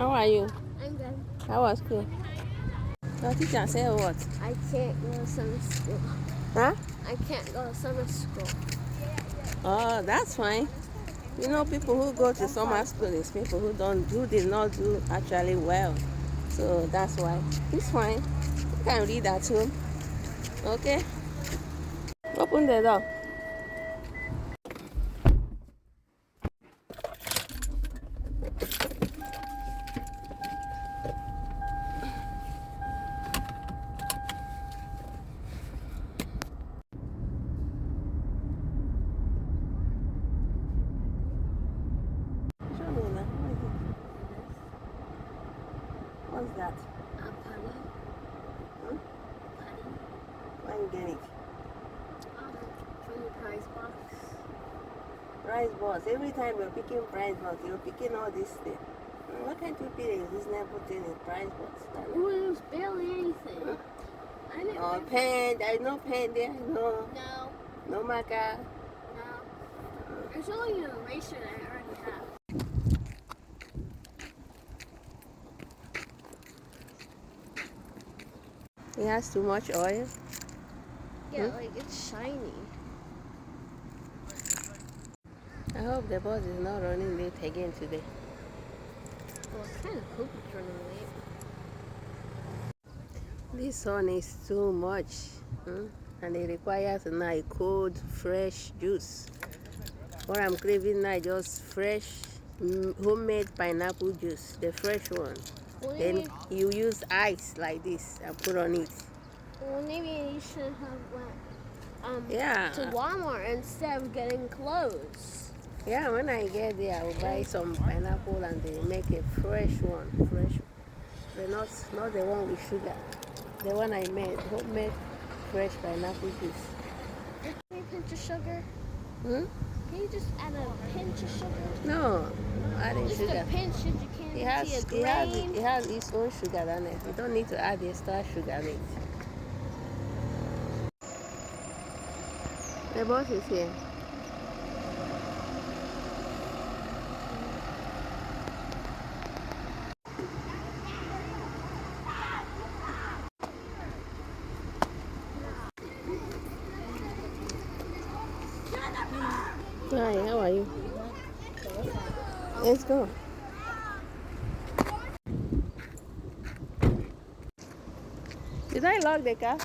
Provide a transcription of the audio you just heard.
How are you? I'm good. How was school? Your teacher said what? I can't go to summer school. Huh? I can't go to summer school. Oh, that's fine. You know, people who go to summer school is people who did not do actually well. So that's why. It's fine. You can read at home. Okay? Open the door. Show me now. What's that? A putty. Hmm? Putty. Where you get it? From the prize box. Prize box. Every time you're picking prize box, you're picking all this thing. Why can't you pick a reasonable thing in prize box? Well, it was barely anything. Hmm? I didn't. Oh, pen. There's no pen there. No. No. No marker. No. There's only an eraser that I already have. It has too much oil. Yeah, like it's shiny. I hope the bus is not running late again today. Well, I kind of hope it's running late. This sun is too much. And it requires now a cold, fresh juice. What I'm craving now is just fresh, homemade pineapple juice, the fresh one. Well, Then you use ice like this and put on it. Well, maybe you should have went to Yeah. Walmart instead of getting clothes. Yeah, when I get there, I will buy some pineapple and they make a fresh one. Fresh. But not the one with sugar. The one I made, homemade fresh pineapple juice. Can you pinch of sugar? Hmm? Can you just add a pinch of sugar? No, adding Just sugar. a pinch, so you can't see a grain. It has its own sugar on it. You don't need to add extra sugar on it. The boss is here. Hi, how are you? Let's go. Did I lock the car?